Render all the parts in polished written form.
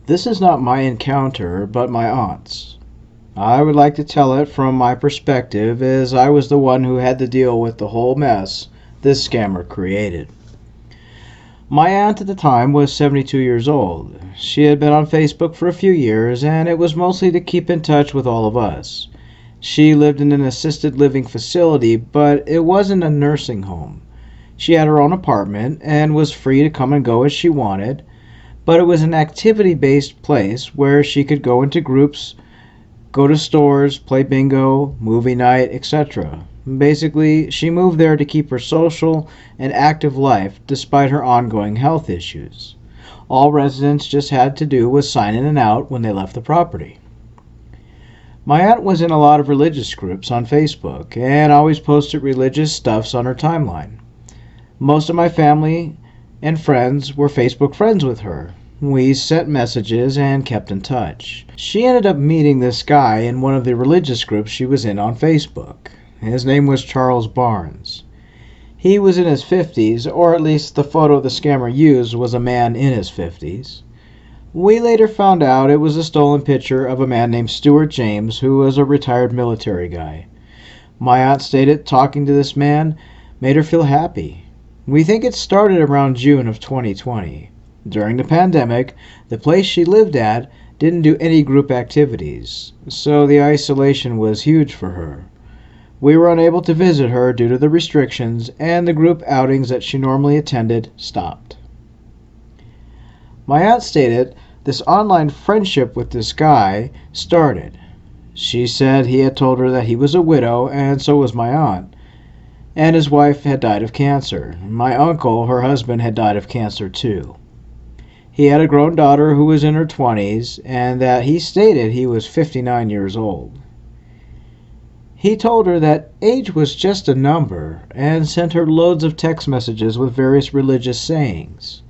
This is not my encounter, but my aunt's. I would like to tell it from my perspective, as I was the one who had to deal with the whole mess this scammer created. My aunt at the time was 72 years old. She had been on Facebook for a few years, and it was mostly to keep in touch with all of us. She lived in an assisted living facility, but it wasn't a nursing home. She had her own apartment and was free to come and go as she wanted, but it was an activity-based place where she could go into groups, go to stores, play bingo, movie night, etc. Basically, she moved there to keep her social and active life despite her ongoing health issues. All residents just had to do was sign in and out when they left the property. My aunt was in a lot of religious groups on Facebook and always posted religious stuffs on her timeline. Most of my family and friends were Facebook friends with her. We sent messages and kept in touch. She ended up meeting this guy in one of the religious groups she was in on Facebook. His name was Charles Barnes. He was in his 50s, or at least the photo the scammer used was a man in his 50s. We later found out it was a stolen picture of a man named Stuart James, who was a retired military guy. My aunt stated talking to this man made her feel happy. We think it started around June of 2020. During the pandemic, the place she lived at didn't do any group activities, so the isolation was huge for her. We were unable to visit her due to the restrictions, and the group outings that she normally attended stopped. My aunt stated this online friendship with this guy started. She said he had told her that he was a widow, and so was my aunt, and his wife had died of cancer. My uncle, her husband, had died of cancer too. He had a grown daughter who was in her 20s, and that he stated he was 59 years old. He told her that age was just a number, and sent her loads of text messages with various religious sayings.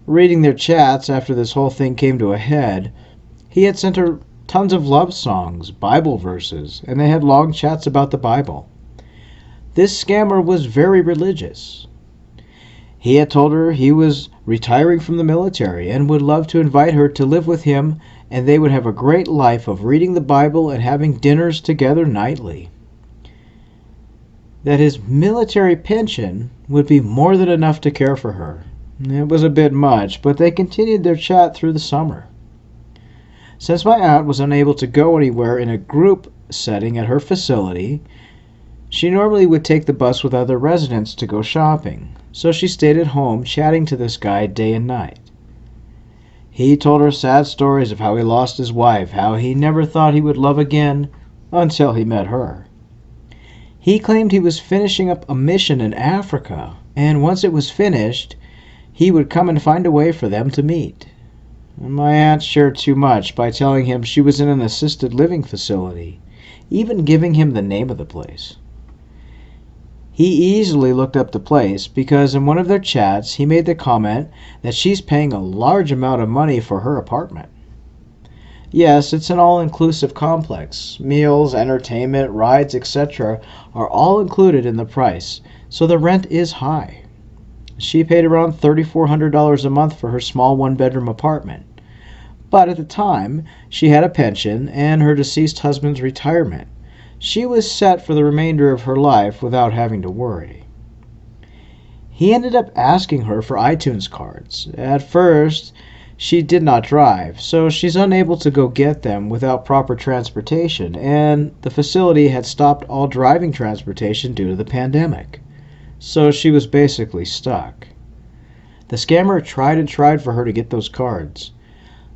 Reading their chats after this whole thing came to a head, he had sent her tons of love songs, Bible verses, and they had long chats about the Bible. This scammer was very religious. He had told her he was retiring from the military and would love to invite her to live with him, and they would have a great life of reading the Bible and having dinners together nightly. That his military pension would be more than enough to care for her. It was a bit much, but they continued their chat through the summer. Since my aunt was unable to go anywhere in a group setting at her facility, she normally would take the bus with other residents to go shopping, so she stayed at home chatting to this guy day and night. He told her sad stories of how he lost his wife, how he never thought he would love again until he met her. He claimed he was finishing up a mission in Africa, and once it was finished, he would come and find a way for them to meet. My aunt shared too much by telling him she was in an assisted living facility, even giving him the name of the place. He easily looked up the place because in one of their chats he made the comment that she's paying a large amount of money for her apartment. Yes, it's an all-inclusive complex. Meals, entertainment, rides, etc. are all included in the price, so the rent is high. She paid around $3,400 a month for her small one-bedroom apartment. But at the time, she had a pension and her deceased husband's retirement. She was set for the remainder of her life without having to worry. He ended up asking her for iTunes cards. At first, she did not drive, so she's unable to go get them without proper transportation, and the facility had stopped all driving transportation due to the pandemic. So she was basically stuck. The scammer tried and tried for her to get those cards.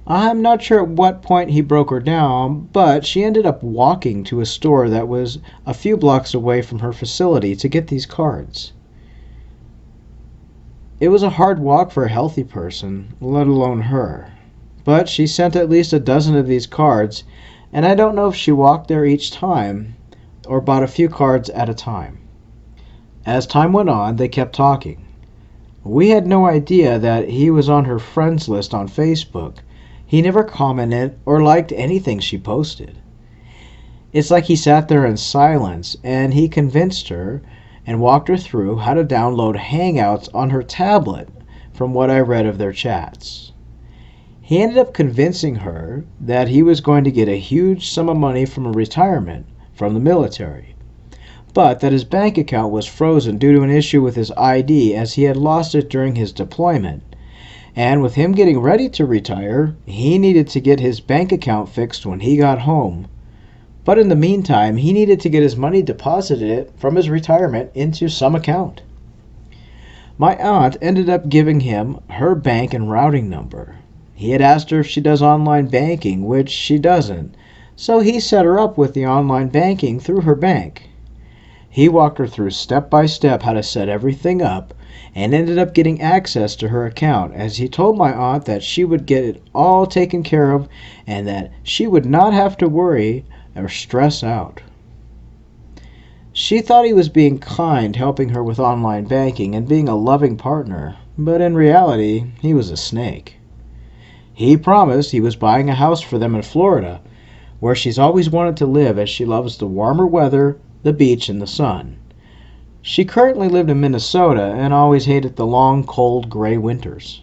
I'm not sure at what point he broke her down, but she ended up walking to a store that was a few blocks away from her facility to get these cards. It was a hard walk for a healthy person, let alone her. But she sent at least a dozen of these cards, and I don't know if she walked there each time or bought a few cards at a time. As time went on, they kept talking. We had no idea that he was on her friends list on Facebook. He never commented or liked anything she posted. It's like he sat there in silence, and he convinced her and walked her through how to download Hangouts on her tablet from what I read of their chats. He ended up convincing her that he was going to get a huge sum of money from a retirement from the military, but that his bank account was frozen due to an issue with his ID as he had lost it during his deployment. And with him getting ready to retire, he needed to get his bank account fixed when he got home. But in the meantime, he needed to get his money deposited from his retirement into some account. My aunt ended up giving him her bank and routing number. He had asked her if she does online banking, which she doesn't, so he set her up with the online banking through her bank. He walked her through step by step how to set everything up and ended up getting access to her account, as he told my aunt that she would get it all taken care of and that she would not have to worry or stress out. She thought he was being kind, helping her with online banking and being a loving partner, but in reality, he was a snake. He promised he was buying a house for them in Florida, where she's always wanted to live as she loves the warmer weather, the beach, and the sun. She currently lived in Minnesota and always hated the long, cold, gray winters.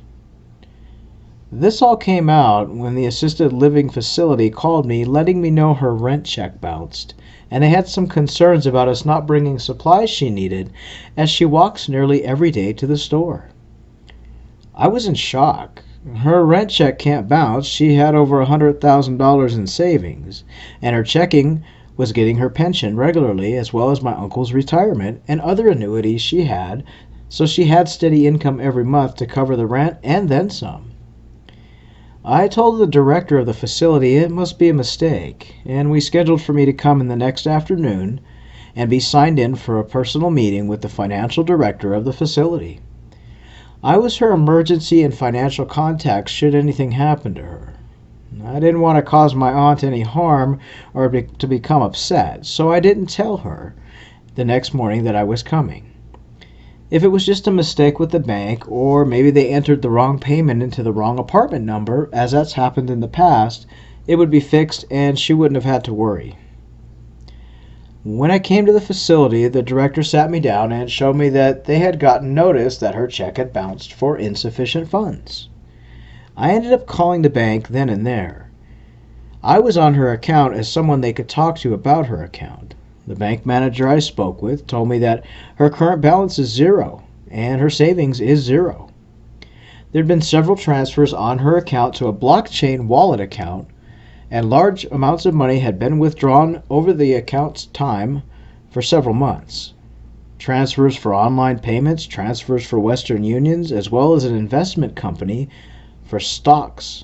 This all came out when the assisted living facility called me letting me know her rent check bounced, and they had some concerns about us not bringing supplies she needed as she walks nearly every day to the store. I was in shock. Her rent check can't bounce. She had over $100,000 in savings, and her checking was getting her pension regularly as well as my uncle's retirement and other annuities she had, so she had steady income every month to cover the rent and then some. I told the director of the facility it must be a mistake, and we scheduled for me to come in the next afternoon and be signed in for a personal meeting with the financial director of the facility. I was her emergency and financial contact should anything happen to her. I didn't want to cause my aunt any harm or to become upset, so I didn't tell her the next morning that I was coming. If it was just a mistake with the bank, or maybe they entered the wrong payment into the wrong apartment number, as that's happened in the past, it would be fixed and she wouldn't have had to worry. When I came to the facility, the director sat me down and showed me that they had gotten notice that her check had bounced for insufficient funds. I ended up calling the bank then and there. I was on her account as someone they could talk to about her account. The bank manager I spoke with told me that her current balance is zero and her savings is zero. There had been several transfers on her account to a blockchain wallet account, and large amounts of money had been withdrawn over the account's time for several months. Transfers for online payments, transfers for Western Unions, as well as an investment company for stocks.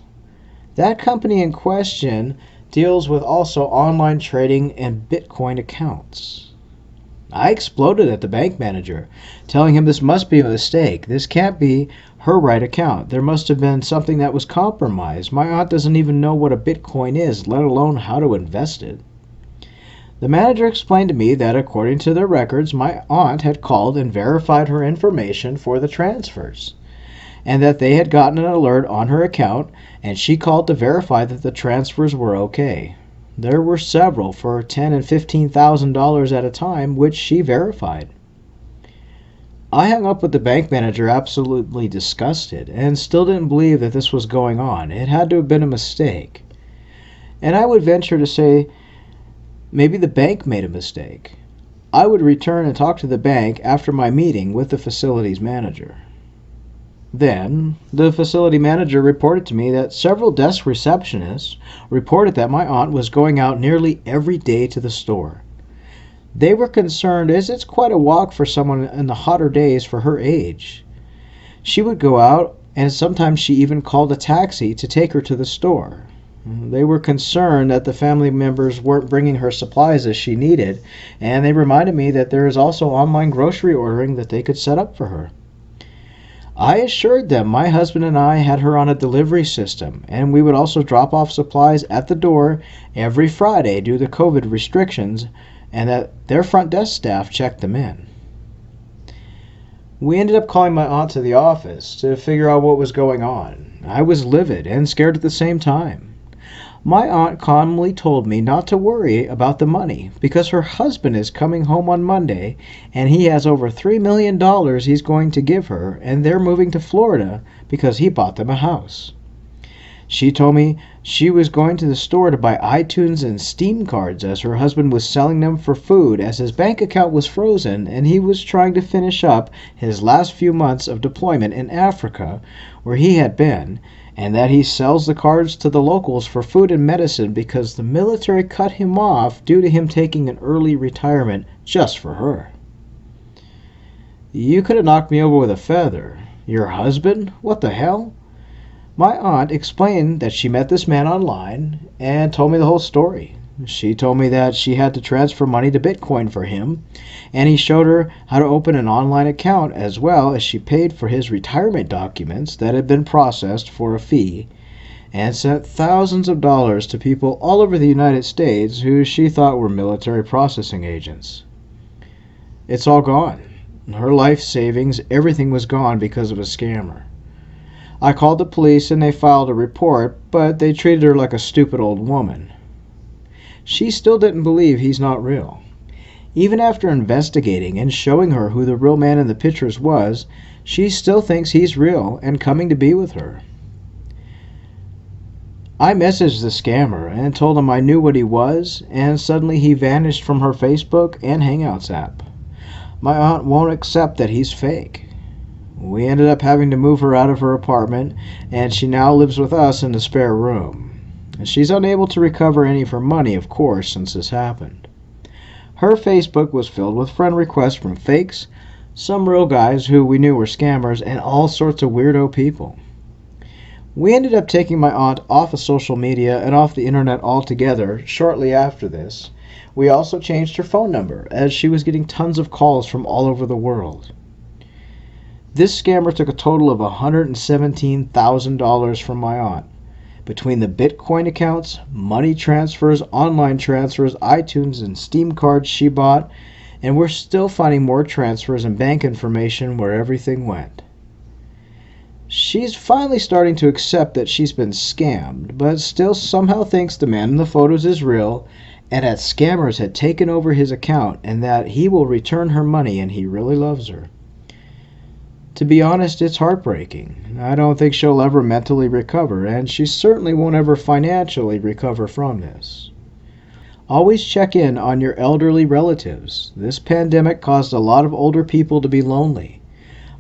That company in question deals with also online trading and Bitcoin accounts. I exploded at the bank manager, telling him this must be a mistake. This can't be her right account. There must have been something that was compromised. My aunt doesn't even know what a Bitcoin is, let alone how to invest it. The manager explained to me that according to their records, my aunt had called and verified her information for the transfers, and that they had gotten an alert on her account, and she called to verify that the transfers were okay. There were several for $10,000 and $15,000 at a time, which she verified. I hung up with the bank manager absolutely disgusted, and still didn't believe that this was going on. It had to have been a mistake. And I would venture to say maybe the bank made a mistake. I would return and talk to the bank after my meeting with the facilities manager. Then, the facility manager reported to me that several desk receptionists reported that my aunt was going out nearly every day to the store. They were concerned as it's quite a walk for someone in the hotter days for her age. She would go out, and sometimes she even called a taxi to take her to the store. They were concerned that the family members weren't bringing her supplies as she needed, and they reminded me that there is also online grocery ordering that they could set up for her. I assured them my husband and I had her on a delivery system, and we would also drop off supplies at the door every Friday due to COVID restrictions, and that their front desk staff checked them in. We ended up calling my aunt to the office to figure out what was going on. I was livid and scared at the same time. My aunt calmly told me not to worry about the money because her husband is coming home on Monday and he has over $3 million he's going to give her, and they're moving to Florida because he bought them a house. She told me she was going to the store to buy iTunes and Steam cards as her husband was selling them for food as his bank account was frozen and he was trying to finish up his last few months of deployment in Africa where he had been, and that he sells the cards to the locals for food and medicine because the military cut him off due to him taking an early retirement just for her. You could have knocked me over with a feather. Your husband? What the hell? My aunt explained that she met this man online and told me the whole story. She told me that she had to transfer money to Bitcoin for him, and he showed her how to open an online account as well as she paid for his retirement documents that had been processed for a fee and sent thousands of dollars to people all over the United States who she thought were military processing agents. It's all gone. Her life savings, everything was gone because of a scammer. I called the police and they filed a report, but they treated her like a stupid old woman. She still didn't believe he's not real. Even after investigating and showing her who the real man in the pictures was, she still thinks he's real and coming to be with her. I messaged the scammer and told him I knew what he was, and suddenly he vanished from her Facebook and Hangouts app. My aunt won't accept that he's fake. We ended up having to move her out of her apartment, and she now lives with us in the spare room. She's unable to recover any of her money, of course, since this happened. Her Facebook was filled with friend requests from fakes, some real guys who we knew were scammers, and all sorts of weirdo people. We ended up taking my aunt off of social media and off the internet altogether shortly after this. We also changed her phone number, as she was getting tons of calls from all over the world. This scammer took a total of $117,000 from my aunt, between the Bitcoin accounts, money transfers, online transfers, iTunes and Steam cards she bought, and we're still finding more transfers and bank information where everything went. She's finally starting to accept that she's been scammed, but still somehow thinks the man in the photos is real and that scammers had taken over his account and that he will return her money and he really loves her. To be honest, it's heartbreaking. I don't think she'll ever mentally recover, and she certainly won't ever financially recover from this. Always check in on your elderly relatives. This pandemic caused a lot of older people to be lonely.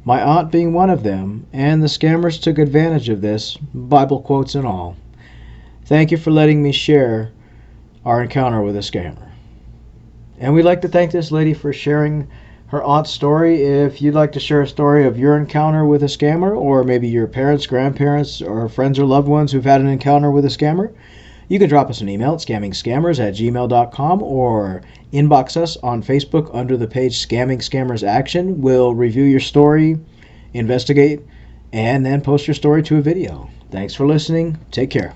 My aunt being one of them, and the scammers took advantage of this, Bible quotes and all. Thank you for letting me share our encounter with a scammer. And we'd like to thank this lady for sharing her aunt's story. If you'd like to share a story of your encounter with a scammer, or maybe your parents, grandparents, or friends or loved ones who've had an encounter with a scammer, you can drop us an email at scammingscammers@gmail.com or inbox us on Facebook under the page Scamming Scammers Action. We'll review your story, investigate, and then post your story to a video. Thanks for listening. Take care.